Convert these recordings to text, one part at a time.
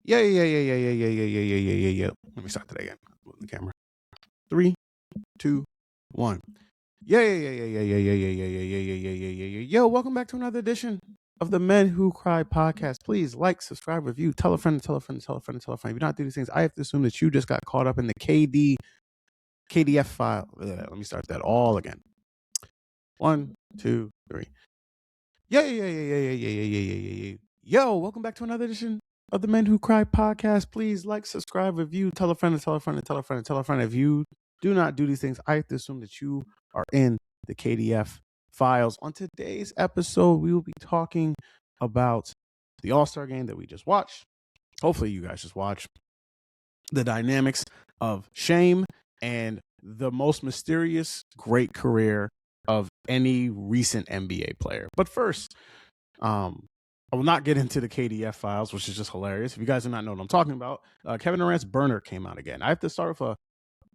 Yeah. Let me start that again. Put the camera. 3, 2, 1. Yeah. Yo, welcome back to another edition of the Men Who Cry podcast. Please like, subscribe, review, tell a friend, tell a friend, tell a friend, tell a friend. If you don't do these things, I have to assume that you just got caught up in the KDF file. Let me start that all again. 1, 2, 3. Yeah. Yo, welcome back to another edition of the Men Who Cry podcast. Please like, subscribe, review, tell a friend, and tell a friend, and tell a friend, and tell a friend. If you do not do these things, I have to assume that you are in the KDF files. On today's episode, we will be talking about the All-Star game that we just watched. Hopefully, you guys just watched. The dynamics of shame and the most mysterious great career of any recent NBA player. But first, I will not get into the KDF files, which is just hilarious. If you guys do not know what I'm talking about, Kevin Durant's burner came out again. I have to start with a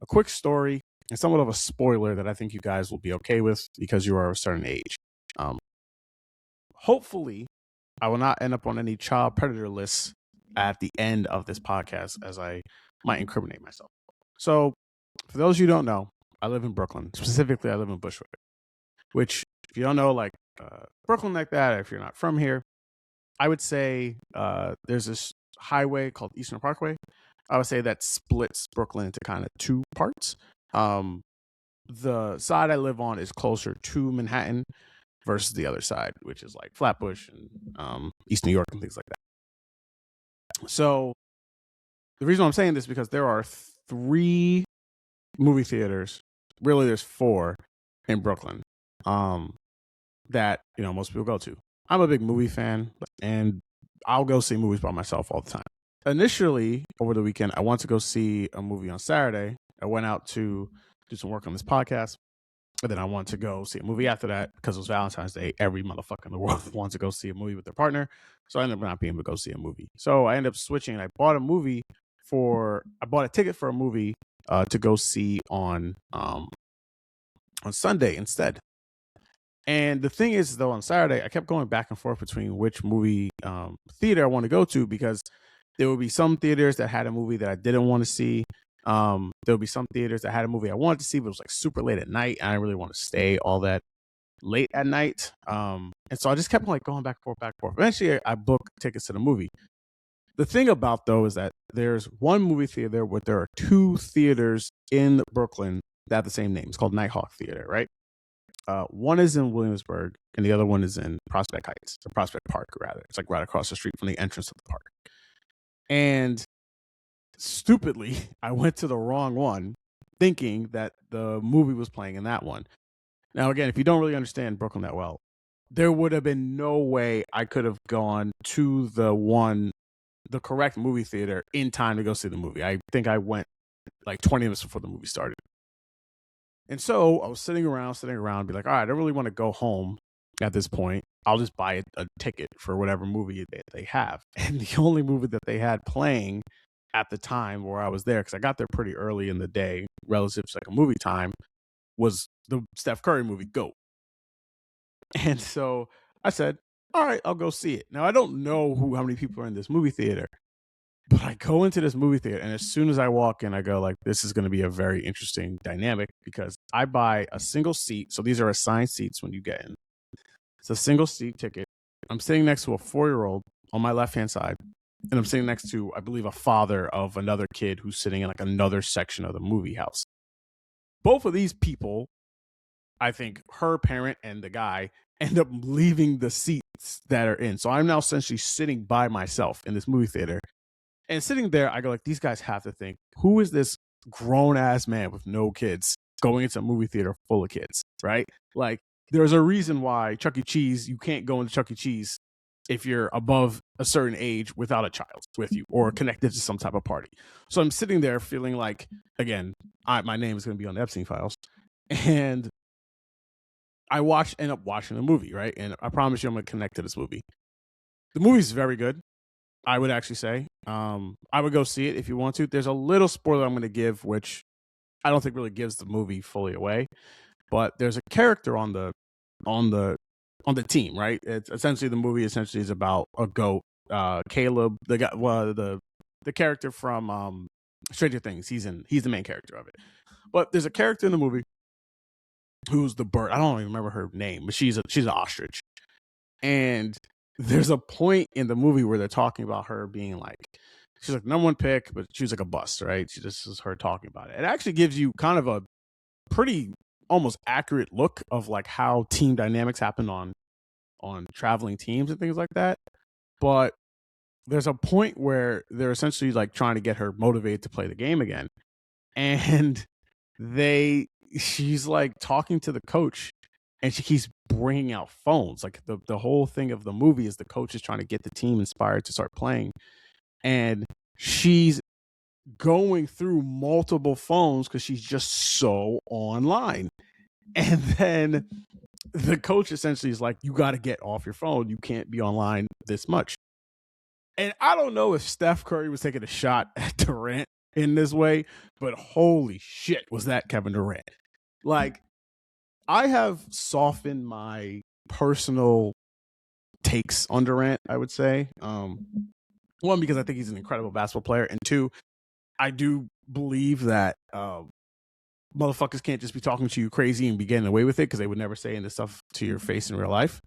quick story and somewhat of a spoiler that I think you guys will be okay with because you are a certain age. Hopefully, I will not end up on any child predator lists at the end of this podcast, as I might incriminate myself. So, for those of you who don't know, I live in Brooklyn. Specifically, I live in Bushwick, which, if you don't know, like Brooklyn like that, if you're not from here, I would say there's this highway called Eastern Parkway. I would say that splits Brooklyn into kind of two parts. The side I live on is closer to Manhattan versus the other side, which is like Flatbush and East New York and things like that. So the reason I'm saying this is because there are 3 movie theaters. Really, there's 4 in Brooklyn that most people go to. I'm a big movie fan, and I'll go see movies by myself all the time. Initially, over the weekend, I wanted to go see a movie on Saturday. I went out to do some work on this podcast, and then I wanted to go see a movie after that because it was Valentine's Day. Every motherfucker in the world wants to go see a movie with their partner, so I ended up not being able to go see a movie. So I ended up switching, and I bought a ticket for a movie to go see on Sunday instead. And the thing is, though, on Saturday, I kept going back and forth between which movie theater I want to go to because there would be some theaters that had a movie that I didn't want to see. There would be some theaters that had a movie I wanted to see, but it was like super late at night. And I didn't really want to stay all that late at night. And so I just kept like going back and forth. Eventually, I booked tickets to the movie. The thing about, though, is that there's one movie theater where there are 2 theaters in Brooklyn that have the same name. It's called Nighthawk Theater, right? One is in Williamsburg, and the other one is in Prospect Heights, or Prospect Park, rather. It's like right across the street from the entrance of the park. And stupidly, I went to the wrong one, thinking that the movie was playing in that one. Now, again, if you don't really understand Brooklyn that well, there would have been no way I could have gone to the correct movie theater in time to go see the movie. I think I went like 20 minutes before the movie started. And so I was sitting around, be like, all right, I don't really want to go home at this point. I'll just buy a ticket for whatever movie they have. And the only movie that they had playing at the time where I was there, because I got there pretty early in the day, relative to like a movie time, was the Steph Curry movie, GOAT. And so I said, all right, I'll go see it. Now, I don't know how many people are in this movie theater, but I go into this movie theater, and as soon as I walk in, I go like, this is going to be a very interesting dynamic because I buy a single seat. So these are assigned seats when you get in. It's a single seat ticket. I'm sitting next to a 4-year-old on my left-hand side, and I'm sitting next to, I believe, a father of another kid who's sitting in like another section of the movie house. Both of these people, I think her parent and the guy, end up leaving the seats that are in. So I'm now essentially sitting by myself in this movie theater. And sitting there, I go like, these guys have to think, who is this grown-ass man with no kids going into a movie theater full of kids, right? Like, there's a reason why Chuck E. Cheese, you can't go into Chuck E. Cheese if you're above a certain age without a child with you or connected to some type of party. So I'm sitting there feeling like, again, my name is going to be on the Epstein files. And I end up watching the movie, right? And I promise you I'm going to connect to this movie. The movie's very good, I would actually say. I would go see it if you want to. There's a little spoiler I'm going to give, which I don't think really gives the movie fully away. But there's a character on the team, right? It's essentially the movie is about a GOAT, Caleb, the guy, the the character from Stranger Things. He's the main character of it. But there's a character in the movie who's the bird. I don't even remember her name, but she's an ostrich. And there's a point in the movie where they're talking about her being like, she's like number one pick, but she was like a bust, right? This is her talking about it. It actually gives you kind of a pretty almost accurate look of like how team dynamics happen on traveling teams and things like that. But there's a point where they're essentially like trying to get her motivated to play the game again. And she's like talking to the coach and she keeps bringing out phones. Like the whole thing of the movie is the coach is trying to get the team inspired to start playing. And she's going through multiple phones because she's just so online. And then the coach essentially is like, you got to get off your phone. You can't be online this much. And I don't know if Steph Curry was taking a shot at Durant in this way, but holy shit, was that Kevin Durant. Like, I have softened my personal takes on Durant, I would say. One, because I think he's an incredible basketball player. And two, I do believe that motherfuckers can't just be talking to you crazy and be getting away with it because they would never say this stuff to your face in real life.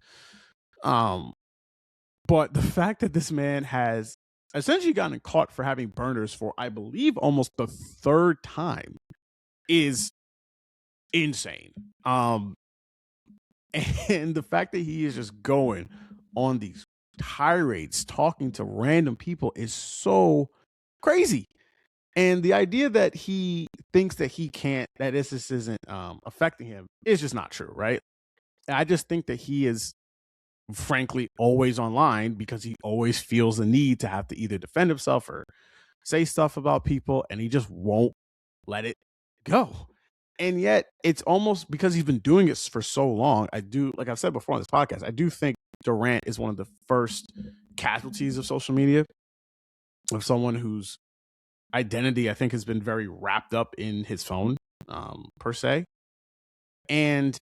But the fact that this man has essentially gotten caught for having burners for, I believe, almost the third time is insane. And the fact that he is just going on these tirades, talking to random people is so crazy. And the idea that he thinks that he can't, that this isn't affecting him is just not true, right? I just think that he is frankly always online because he always feels the need to have to either defend himself or say stuff about people, and he just won't let it go. And yet it's almost because he's been doing it for so long. I do, like I've said before on this podcast, I do think Durant is one of the first casualties of social media, of someone whose identity I think has been very wrapped up in his phone, per se. And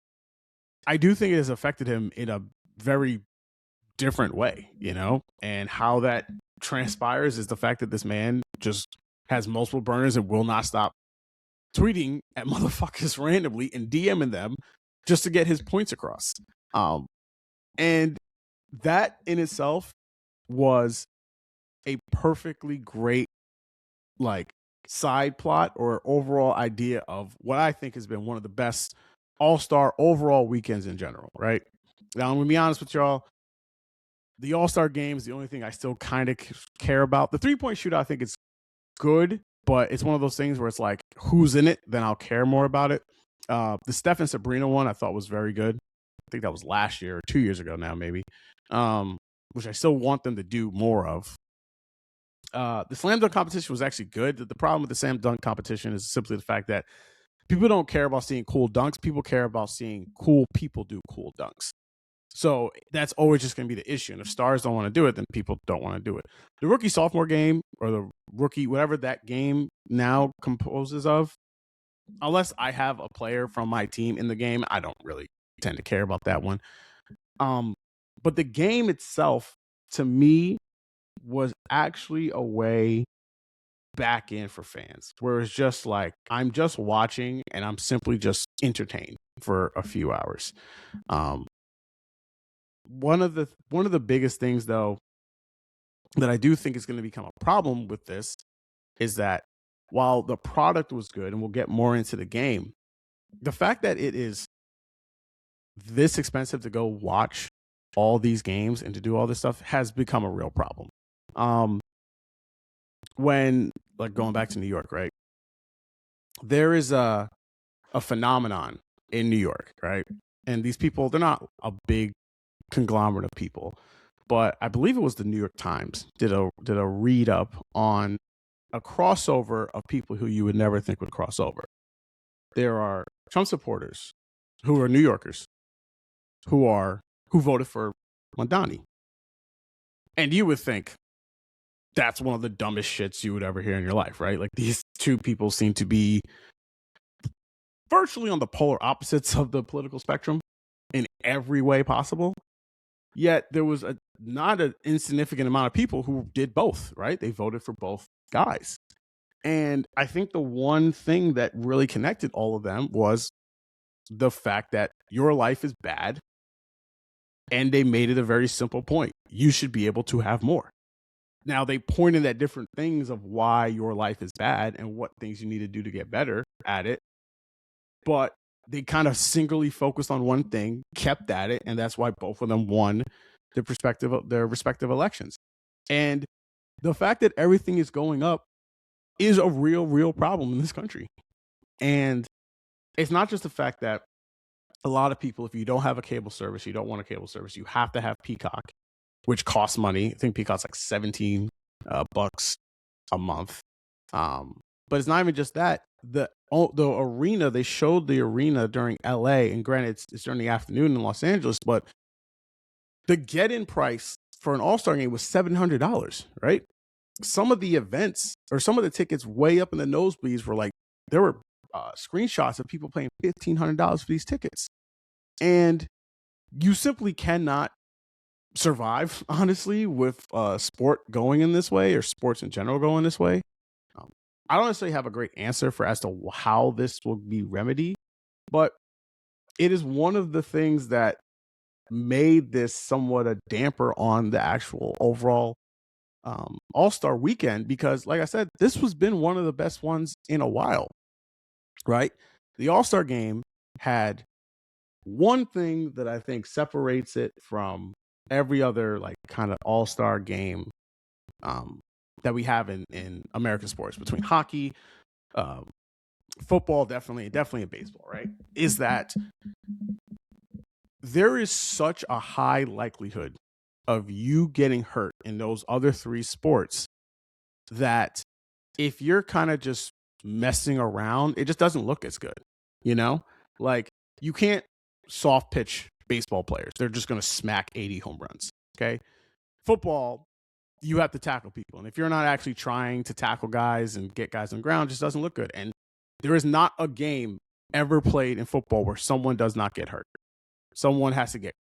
I do think it has affected him in a very different way, you know? And how that transpires is the fact that this man just has multiple burners and will not stop tweeting at motherfuckers randomly and DMing them just to get his points across. And that in itself was a perfectly great like side plot or overall idea of what I think has been one of the best all-star overall weekends in general, right? Now, I'm going to be honest with y'all. The all-star game is the only thing I still kind of care about. The three-point shootout, I think it's good, but it's one of those things where it's like, who's in it? Then I'll care more about it. The Steph and Sabrina one I thought was very good. I think that was last year or 2 years ago now, maybe, which I still want them to do more of. The slam dunk competition was actually good. The problem with the slam dunk competition is simply the fact that people don't care about seeing cool dunks. People care about seeing cool people do cool dunks. So that's always just going to be the issue. And if stars don't want to do it, then people don't want to do it. The rookie sophomore game, or the rookie, whatever that game now composes of, unless I have a player from my team in the game, I don't really tend to care about that one. But the game itself, to me, was actually a way back in for fans, where it's just like, I'm just watching and I'm simply just entertained for a few hours. One of the biggest things, though, that I do think is going to become a problem with this is that while the product was good, and we'll get more into the game, the fact that it is this expensive to go watch all these games and to do all this stuff has become a real problem. When, like, going back to New York, right? There is a phenomenon in New York, right? And these people, they're not a big conglomerate of people, but I believe it was the New York Times did a read up on a crossover of people who you would never think would cross over. There are Trump supporters who are New Yorkers who voted for Mondani. And you would think that's one of the dumbest shits you would ever hear in your life, right? Like, these two people seem to be virtually on the polar opposites of the political spectrum in every way possible. Yet there was not an insignificant amount of people who did both, right? They voted for both guys. And I think the one thing that really connected all of them was the fact that your life is bad. And they made it a very simple point. You should be able to have more. Now, they pointed at different things of why your life is bad and what things you need to do to get better at it. But they kind of singly focused on one thing, kept at it, and that's why both of them won their respective elections. And the fact that everything is going up is a real problem in this country. And it's not just the fact that a lot of people, if you don't have a cable service, you don't want a cable service, you have to have Peacock, which costs money. I think Peacock's like $17 bucks a month. But it's not even just that. The arena, they showed the arena during LA, and granted, it's during the afternoon in Los Angeles, but the get-in price for an All-Star game was $700, right? Some of the events or some of the tickets way up in the nosebleeds were like, there were screenshots of people paying $1,500 for these tickets. And you simply cannot survive, honestly, with sport going in this way, or sports in general going this way. I don't necessarily have a great answer for as to how this will be remedied, but it is one of the things that made this somewhat a damper on the actual overall All-Star weekend, because like I said, this has been one of the best ones in a while, right? The All-Star game had one thing that I think separates it from every other like kind of All-Star game that we have in American sports, between hockey, football, definitely in baseball, right? Is that there is such a high likelihood of you getting hurt in those other three sports that if you're kind of just messing around, it just doesn't look as good, you know? Like, you can't soft pitch baseball players. They're just going to smack 80 home runs, okay? Football, you have to tackle people. And if you're not actually trying to tackle guys and get guys on the ground, it just doesn't look good. And there is not a game ever played in football where someone does not get hurt. Someone has to get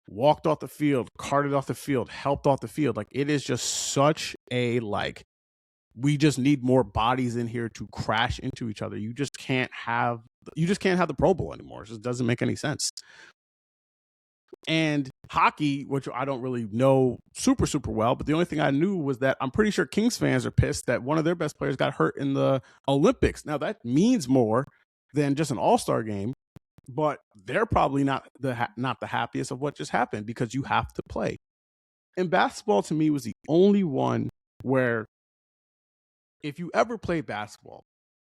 walked off the field, carted off the field, helped off the field. Like, it is just such a, like, we just need more bodies in here to crash into each other. You just can't have the Pro Bowl anymore. It just doesn't make any sense. And hockey, which I don't really know super well, but the only thing I knew was that I'm pretty sure Kings fans are pissed that one of their best players got hurt in the Olympics. Now, that means more than just an All-Star game, but they're probably not the happiest of what just happened, because you have to play. And basketball, to me, was the only one where if you ever play basketball,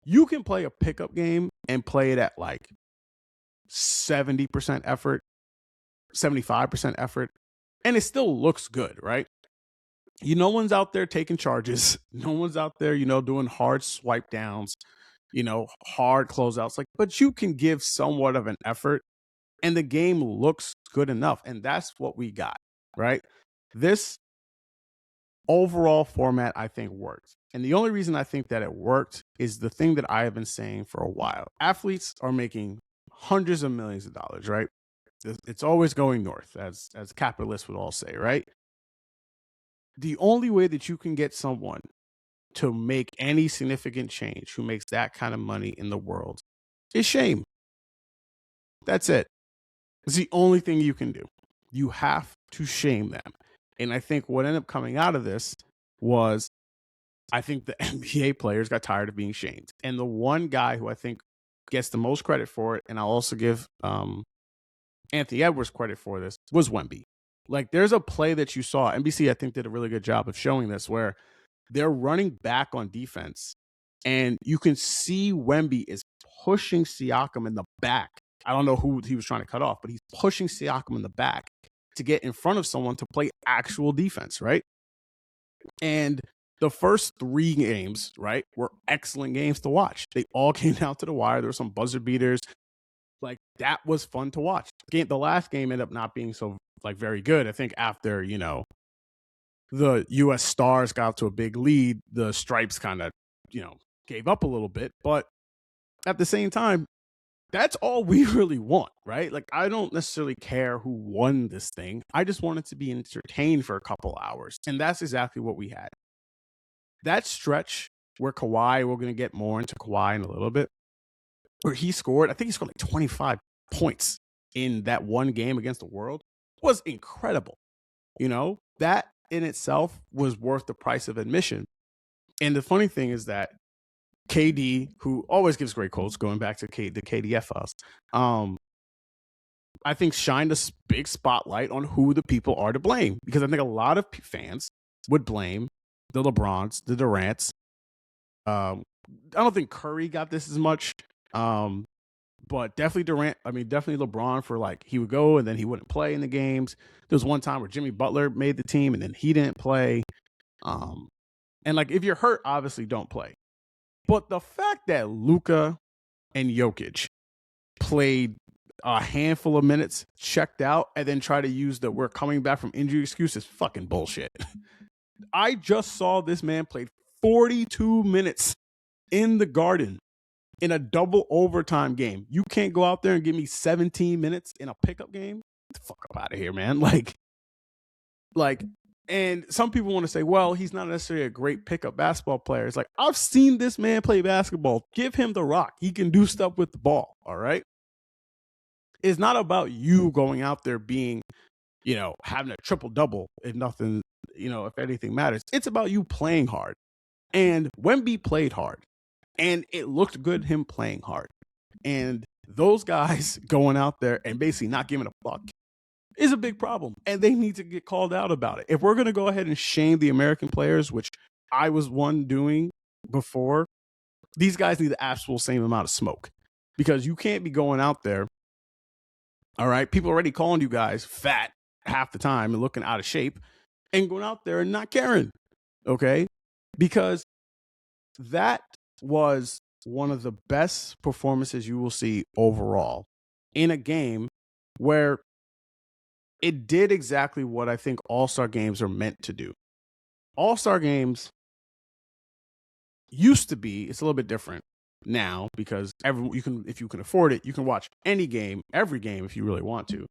you can play a pickup game and play it at like 70% effort, 75% effort, and it still looks good, right? No one's out there taking charges. No one's out there, doing hard swipe downs, hard closeouts. Like, but you can give somewhat of an effort and the game looks good enough. And that's what we got, right? This overall format, I think, worked. And the only reason I think that it worked is the thing that I have been saying for a while. Athletes are making hundreds of millions of dollars, right? It's always going north, as capitalists would all say, right? The only way that you can get someone to make any significant change who makes that kind of money in the world is shame. That's it. It's the only thing you can do. You have to shame them. And I think what ended up coming out of this was, I think the NBA players got tired of being shamed. And the one guy who I think gets the most credit for it, and I'll also give Anthony Edwards credit for this, was Wemby. Like, there's a play that you saw. NBC, I think, did a really good job of showing this, where they're running back on defense, and you can see Wemby is pushing Siakam in the back. I don't know who he was trying to cut off, but he's pushing Siakam in the back to get in front of someone to play actual defense, right? And the first 3 games, right, were excellent games to watch. They all came down to the wire. There were some buzzer beaters. Like, that was fun to watch. The last game ended up not being so, like, very good. I think after, the U.S. Stars got to a big lead, the Stripes kind of, gave up a little bit. But at the same time, that's all we really want, right? Like, I don't necessarily care who won this thing. I just wanted to be entertained for a couple hours. And that's exactly what we had. that stretch where Kawhi, we're going to get more into Kawhi in a little bit, where he scored, I think he scored like 25 points in that one game against the world, was incredible. You know, that in itself was worth the price of admission. And the funny thing is that KD, who always gives great quotes, going back to the KDF files, I think shined a big spotlight on who the people are to blame, because I think a lot of fans would blame the LeBrons, the Durants. I don't think Curry got this as much, but definitely Durant. I mean, definitely LeBron for like he would go and then he wouldn't play in the games. There was one time where Jimmy Butler made the team and then he didn't play. And like if you're hurt, obviously don't play. But the fact that Luka and Jokic played a handful of minutes, checked out, and then try to use the "we're coming back from injury" excuse is fucking bullshit. I just saw this man play 42 minutes in the Garden in a double overtime game. You can't go out there and give me 17 minutes in a pickup game? Get the fuck up out of here, man. Like, and some people want to say, well, he's not necessarily a great pickup basketball player. It's like, I've seen this man play basketball. Give him the rock. He can do stuff with the ball, all right? It's not about you going out there being, you know, having a triple-double if nothing, you know, if anything matters. It's about you playing hard. And Wemby played hard. And it looked good him playing hard. And those guys going out there and basically not giving a fuck is a big problem. And they need to get called out about it. If we're going to go ahead and shame the American players, which I was one doing before, these guys need the absolute same amount of smoke. Because you can't be going out there, all right, people already calling you guys fat half the time and looking out of shape, and going out there and not caring, okay? Because that was one of the best performances you will see overall in a game where it did exactly what I think all-star games are meant to do. All-star games used to be, it's a little bit different now because if you can afford it, you can watch any game, every game if you really want to.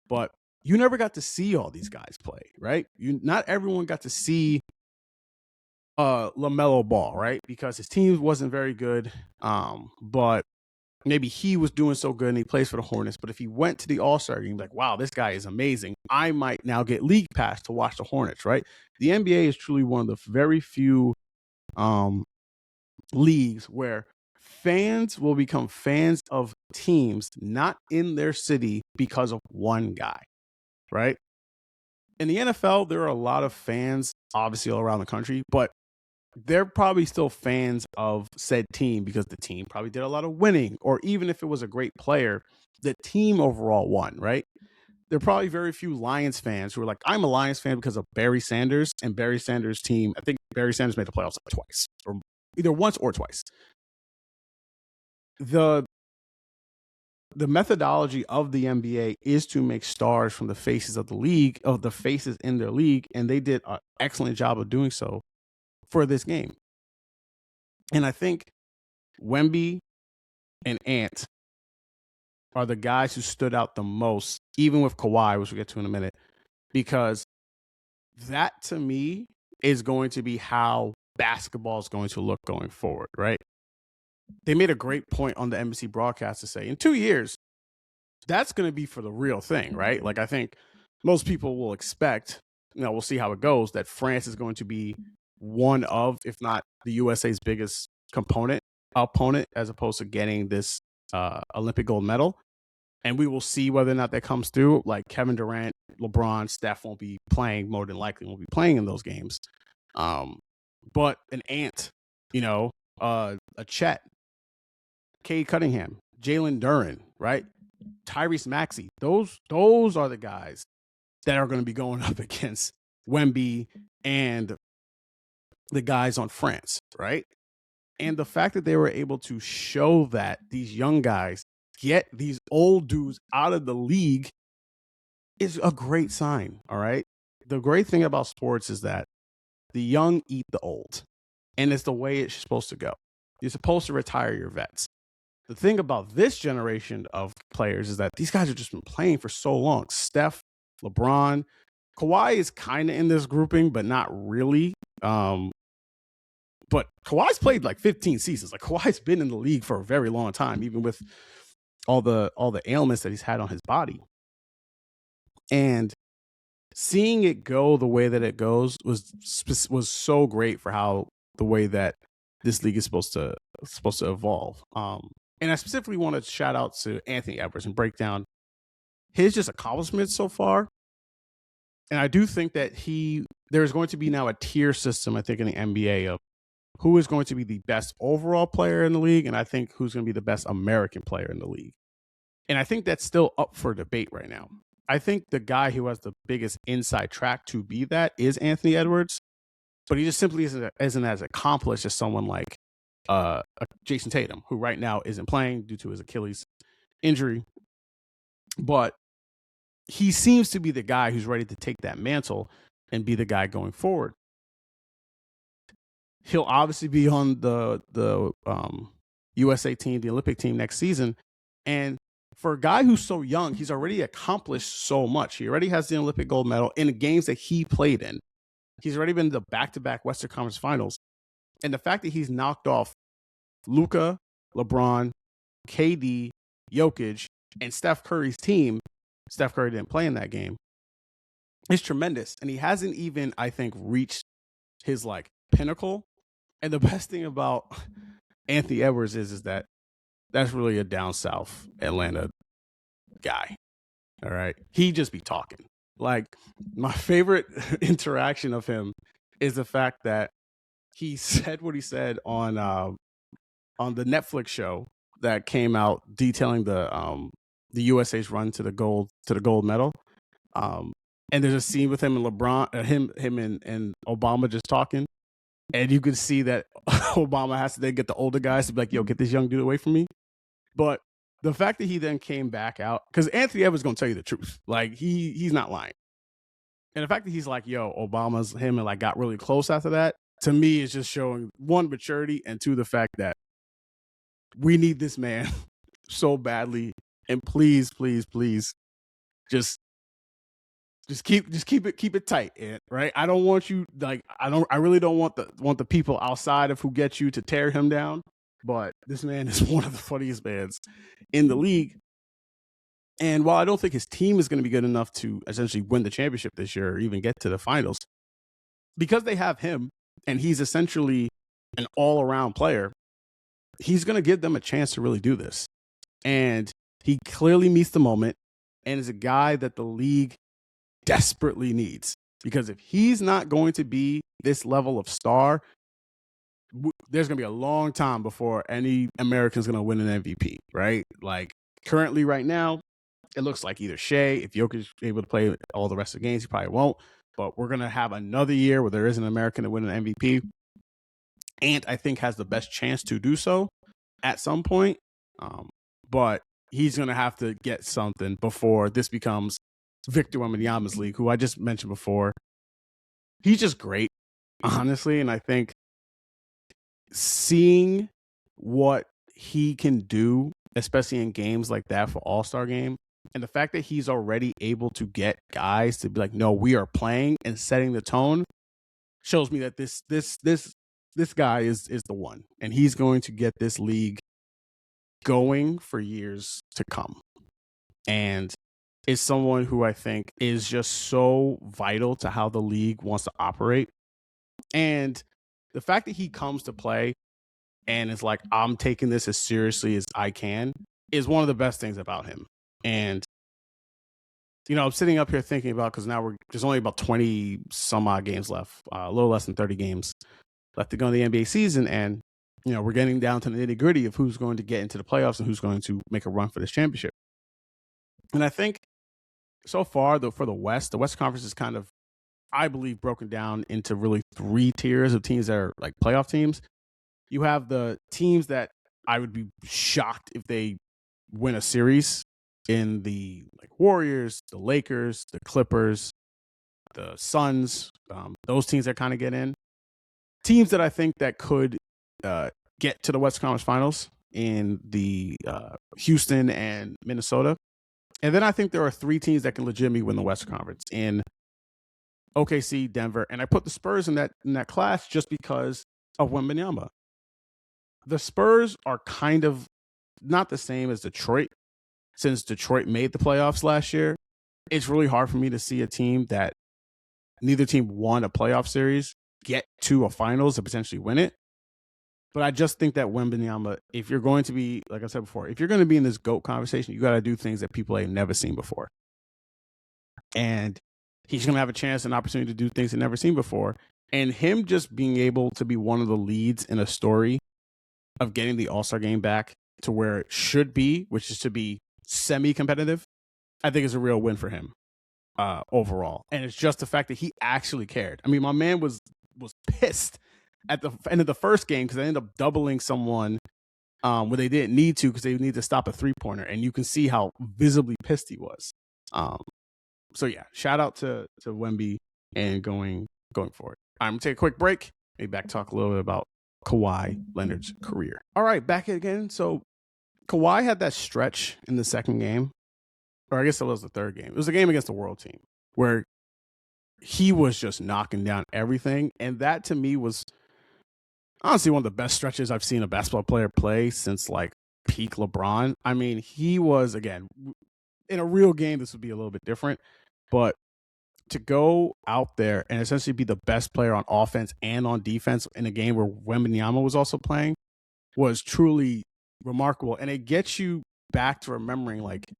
But you never got to see all these guys play, right? Not everyone got to see LaMelo Ball, right? Because his team wasn't very good. But maybe he was doing so good and he plays for the Hornets. But if he went to the All-Star game, like, wow, this guy is amazing, I might now get league pass to watch the Hornets, right? The NBA is truly one of the very few leagues where fans will become fans of teams not in their city because of one guy, right? In the NFL, there are a lot of fans, obviously, all around the country, but they're probably still fans of said team because the team probably did a lot of winning, or even if it was a great player, the team overall won, right? There are probably very few Lions fans who are like, I'm a Lions fan because of Barry Sanders and Barry Sanders' team. I think Barry Sanders made the playoffs like twice, or either once or twice. The methodology of the NBA is to make stars from the faces of the league, of the faces in their league, and they did an excellent job of doing so for this game. And I think Wemby and Ant are the guys who stood out the most, even with Kawhi, which we'll get to in a minute, because that to me is going to be how basketball is going to look going forward, right? They made a great point on the NBC broadcast to say in 2 years, that's going to be for the real thing, right? Like I think most people will expect, you know, we'll see how it goes, that France is going to be one of, if not the USA's biggest opponent, as opposed to getting this Olympic gold medal. And we will see whether or not that comes through. Like Kevin Durant, LeBron, Steph won't be playing, more than likely won't be playing in those games. But an Ant, you know, a Chet, Cade Cunningham, Jalen Duren, right? Tyrese Maxey. Those are the guys that are going to be going up against Wemby and the guys on France, right? And the fact that they were able to show that these young guys get these old dudes out of the league is a great sign, all right? The great thing about sports is that the young eat the old, and it's the way it's supposed to go. You're supposed to retire your vets. The thing about this generation of players is that these guys have just been playing for so long. Steph, LeBron, Kawhi is kind of in this grouping, but not really. But Kawhi's played like 15 seasons. Like Kawhi's been in the league for a very long time, even with all the ailments that he's had on his body. And seeing it go the way that it goes was so great for how the way that this league is supposed to evolve. And I specifically want to shout out to Anthony Edwards and break down his just accomplishments so far. And I do think that there's going to be now a tier system, I think, in the NBA of who is going to be the best overall player in the league, and I think who's going to be the best American player in the league. And I think that's still up for debate right now. I think the guy who has the biggest inside track to be that is Anthony Edwards, but he just simply isn't as accomplished as someone like Jason Tatum, who right now isn't playing due to his Achilles injury. But he seems to be the guy who's ready to take that mantle and be the guy going forward. He'll obviously be on the USA team, the Olympic team next season. And for a guy who's so young, he's already accomplished so much. He already has the Olympic gold medal in the games that he played in. He's already been to the back-to-back Western Conference Finals. And the fact that he's knocked off Luka, LeBron, KD, Jokic, and Steph Curry's team, Steph Curry didn't play in that game, is tremendous. And he hasn't even, I think, reached his like pinnacle. And the best thing about Anthony Edwards is that that's really a down south Atlanta guy. All right. He just be talking. Like, my favorite interaction of him is the fact that he said what he said on the Netflix show that came out detailing the USA's run to the gold medal. And there's a scene with him and LeBron, him and Obama just talking. And you could see that Obama has to then get the older guys to be like, yo, get this young dude away from me. But the fact that he then came back out, because Anthony Edwards going to tell you the truth. Like, he's not lying. And the fact that he's like, yo, Obama's him and like got really close after that, to me is just showing, one, maturity, and two, the fact that we need this man so badly. And please, please, please, just keep it tight, Ant, right? I don't want you, like, I really don't want the people outside of who get you to tear him down. But this man is one of the funniest mans in the league. And while I don't think his team is going to be good enough to essentially win the championship this year or even get to the finals, because they have him and he's essentially an all-around player, he's going to give them a chance to really do this. And he clearly meets the moment and is a guy that the league desperately needs. Because if he's not going to be this level of star, there's going to be a long time before any American's going to win an MVP, right? Like, currently right now, it looks like either Shea, if Jokic is able to play all the rest of the games, he probably won't. But we're going to have another year where there is an American to win an MVP. Ant, I think, has the best chance to do so at some point. But he's going to have to get something before this becomes Victor Wembanyama's league, who I just mentioned before. He's just great, honestly. And I think seeing what he can do, especially in games like that for All-Star Game, and the fact that he's already able to get guys to be like, no, we are playing and setting the tone, shows me that this guy is the one, and he's going to get this league going for years to come. And is someone who I think is just so vital to how the league wants to operate. And the fact that he comes to play and is like, I'm taking this as seriously as I can, is one of the best things about him. And, you know, I'm sitting up here thinking about, because now there's only about 20 some odd games left, a little less than 30 games left to go in the NBA season. And, you know, we're getting down to the nitty gritty of who's going to get into the playoffs and who's going to make a run for this championship. And I think so far, for the West Conference is kind of, I believe, broken down into really 3 tiers of teams that are like playoff teams. You have the teams that I would be shocked if they win a series, in the like Warriors, the Lakers, the Clippers, the Suns. Those teams that kind of get in. Teams that I think that could get to the West Conference Finals in the Houston and Minnesota. And then I think there are 3 teams that can legitimately win the West Conference in OKC, Denver, and I put the Spurs in that class just because of Wembanyama. The Spurs are kind of not the same as Detroit. Since Detroit made the playoffs last year, it's really hard for me to see a team that neither team won a playoff series get to a finals and potentially win it. But I just think that Wembanyama, if you're going to be, like I said before, if you're going to be in this GOAT conversation, you got to do things that people have never seen before. And he's going to have a chance and opportunity to do things he's never seen before. And him just being able to be one of the leads in a story of getting the All-Star game back to where it should be, which is to be semi-competitive, I think is a real win for him overall. And it's just the fact that he actually cared. I mean, my man was pissed at the end of the first game because they ended up doubling someone where they didn't need to because they needed to stop a three-pointer. And you can see how visibly pissed he was. So, yeah, shout out to Wemby and going forward. I'm going to take a quick break. Maybe back talk a little bit about Kawhi Leonard's career. All right, back again. So Kawhi had that stretch in the second game, or I guess it was the third game. It was a game against the world team where he was just knocking down everything. And that to me was honestly one of the best stretches I've seen a basketball player play since like peak LeBron. I mean, he was, again, in a real game, this would be a little bit different, but to go out there and essentially be the best player on offense and on defense in a game where Wembanyama was also playing was truly remarkable. And it gets you back to remembering, like,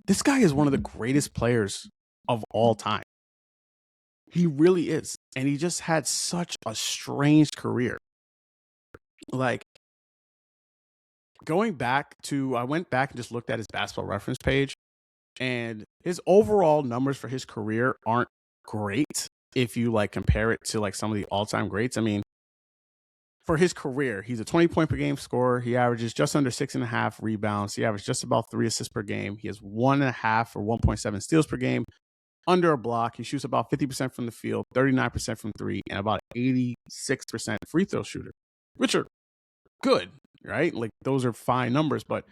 this guy is one of the greatest players of all time. He really is. And he just had such a strange career. Like, I went back and just looked at his basketball reference page, and his overall numbers for his career aren't great if you like compare it to like some of the all-time greats. I mean, for his career, he's a 20-point per game scorer. He averages just under 6.5 rebounds. He averages just about 3 assists per game. He has 1.5 or 1.7 steals per game, under a block. He shoots about 50% from the field, 39% from three, and about 86% free throw shooter, which are good, right? Like, those are fine numbers, but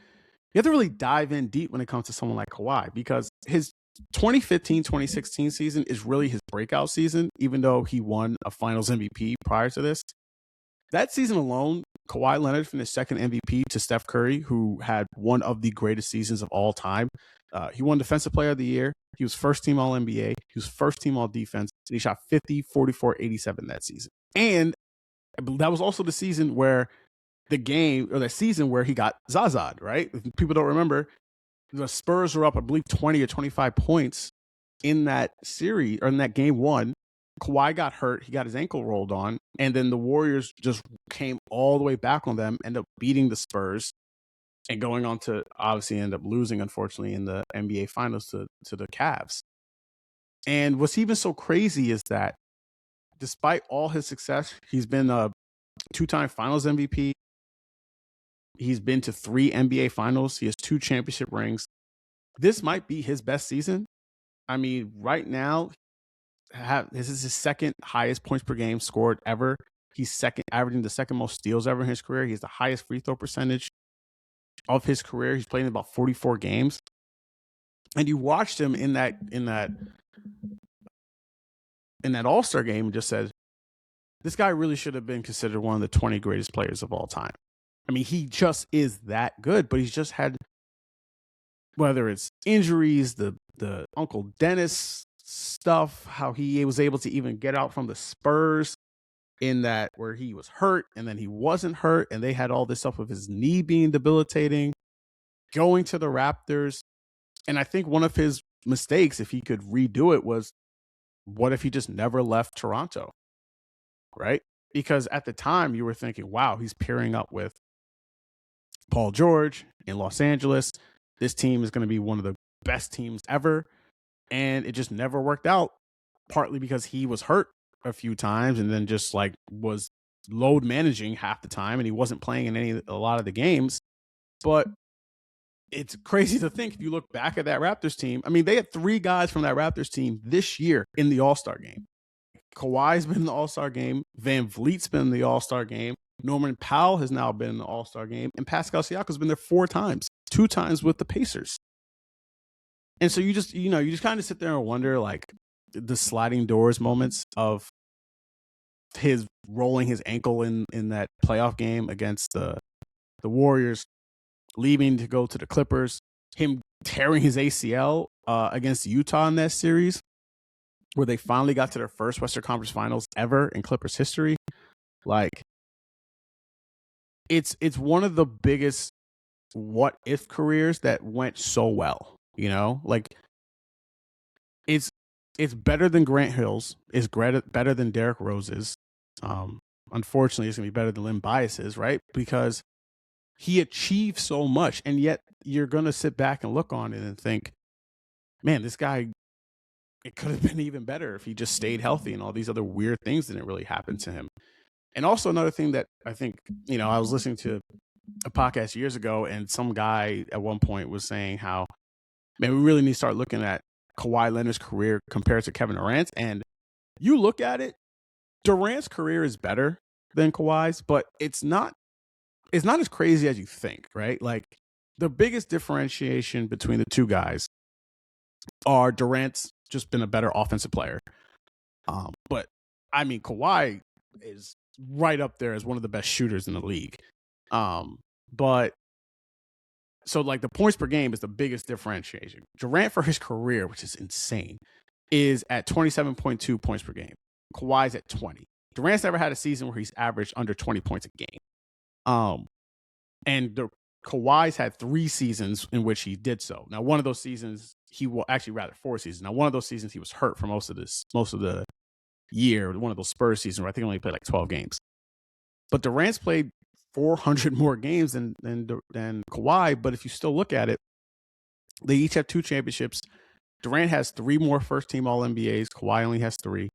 you have to really dive in deep when it comes to someone like Kawhi, because his 2015-2016 season is really his breakout season, even though he won a finals MVP prior to this. That season alone, Kawhi Leonard finished second MVP to Steph Curry, who had one of the greatest seasons of all time. He won Defensive Player of the Year. He was first team All-NBA. He was first team All-Defense. And he shot 50, 44, 87 that season. And that was also the season where that season where he got Zaza'd, right? If people don't remember, the Spurs were up, I believe, 20 or 25 points in that series, or in that game one. Kawhi got hurt. He got his ankle rolled on. And then the Warriors just came all the way back on them, ended up beating the Spurs and going on to obviously end up losing, unfortunately, in the NBA Finals to the Cavs. And what's even so crazy is that despite all his success, he's been a 2-time Finals MVP. He's been to 3 NBA Finals. He has 2 championship rings. This might be his best season. I mean, right now, this is his second highest points per game scored ever. He's averaging the second most steals ever in his career. He has the highest free throw percentage of his career. He's played in about 44 games. And you watched him in that All-Star game and just said, this guy really should have been considered one of the 20 greatest players of all time. I mean, he just is that good, but he's just had, whether it's injuries, the Uncle Dennis stuff, how he was able to even get out from the Spurs in that where he was hurt and then he wasn't hurt, and they had all this stuff with his knee being debilitating, going to the Raptors. And I think one of his mistakes, if he could redo it, was what if he just never left Toronto, right? Because at the time you were thinking, wow, he's pairing up with Paul George in Los Angeles. This team is going to be one of the best teams ever. And it just never worked out, partly because he was hurt a few times and then just like was load managing half the time, and he wasn't playing in a lot of the games. But it's crazy to think, if you look back at that Raptors team, I mean, they had 3 guys from that Raptors team this year in the All-Star game. Kawhi's been in the All-Star game. Van Vliet's been in the All-Star game. Norman Powell has now been in the All-Star game. And Pascal Siakam's been there 4 times, 2 times with the Pacers. And so you just kind of sit there and wonder, like, the sliding doors moments of his rolling his ankle in that playoff game against the Warriors, leaving to go to the Clippers, him tearing his ACL against Utah in that series, where they finally got to their first Western Conference Finals ever in Clippers history. Like, it's one of the biggest what if careers that went so well, you know? Like, it's better than Grant Hill's, it's better than Derrick Rose's. Unfortunately, it's gonna be better than Len Bias's, right? Because he achieved so much, and yet you're gonna sit back and look on it and think, man, this guy, it could have been even better if he just stayed healthy and all these other weird things didn't really happen to him. And also another thing that I think, I was listening to a podcast years ago, and some guy at one point was saying how, man, we really need to start looking at Kawhi Leonard's career compared to Kevin Durant's. And you look at it, Durant's career is better than Kawhi's, but it's not as crazy as you think, right? Like, the biggest differentiation between the two guys are Durant's just been a better offensive player. But I mean, Kawhi is right up there as one of the best shooters in the league. But so, like, the points per game is the biggest differentiation. Durant, for his career, which is insane, is at 27.2 points per game. Kawhi's at 20. Durant's never had a season where he's averaged under 20 points a game. And Kawhi's had 3 seasons in which he did so. Now, one of those seasons, actually rather 4 seasons. Now, one of those seasons he was hurt for most of the year. One of those Spurs seasons where I think he only played like 12 games. But Durant's played 400 more games than Kawhi. But if you still look at it, they each have 2 championships. Durant has 3 more first-team All-NBAs. Kawhi only has 3.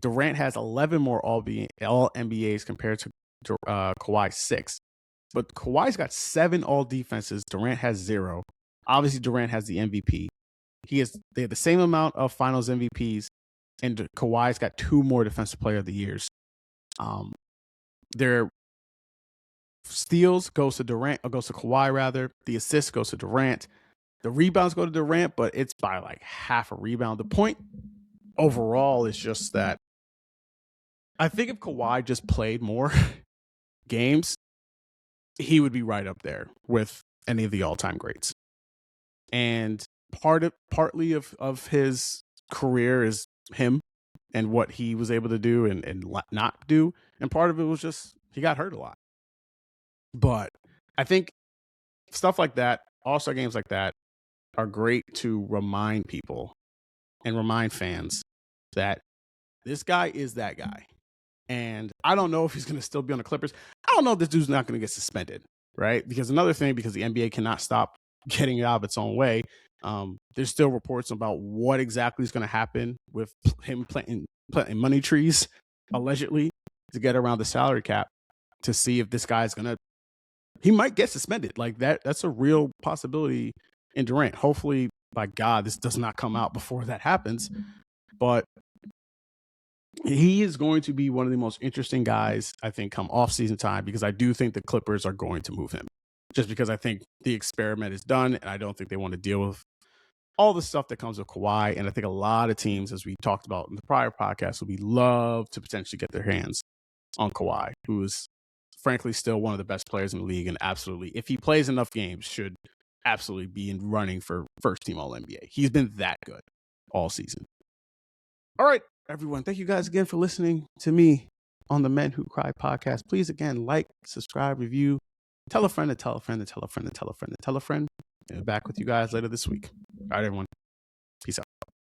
Durant has 11 more All-NBAs compared to Kawhi's 6. But Kawhi's got 7 All-Defenses. Durant has 0. Obviously, Durant has the MVP. They have the same amount of Finals MVPs, and Kawhi's got 2 more Defensive Player of the Years. Their steals goes to Kawhi rather. The assists goes to Durant. The rebounds go to Durant, but it's by like half a rebound. The point overall is just that I think if Kawhi just played more games, he would be right up there with any of the all-time greats. And partly of his career is him and what he was able to do and not do. And part of it was just he got hurt a lot. But I think stuff like that, all-star games like that, are great to remind people and remind fans that this guy is that guy. And I don't know if he's going to still be on the Clippers. I don't know if this dude's not going to get suspended, right? Because the NBA cannot stop getting it out of its own way. There's still reports about what exactly is going to happen with him planting money trees, allegedly, to get around the salary cap, to see if this guy's he might get suspended. Like that's a real possibility in Durant. Hopefully, by God, this does not come out before that happens. But he is going to be one of the most interesting guys, I think, come off-season time, because I do think the Clippers are going to move him. Just because I think the experiment is done, and I don't think they want to deal with all the stuff that comes with Kawhi. And I think a lot of teams, as we talked about in the prior podcast, would love to potentially get their hands on Kawhi, who is frankly still one of the best players in the league, and absolutely, if he plays enough games, should absolutely be in running for first-team All-NBA. He's been that good all season. All right, everyone. Thank you guys again for listening to me on the Men Who Cry podcast. Please, again, like, subscribe, review, tell a friend to tell a friend to tell a friend to tell a friend to tell a friend. And back with you guys later this week. All right, everyone.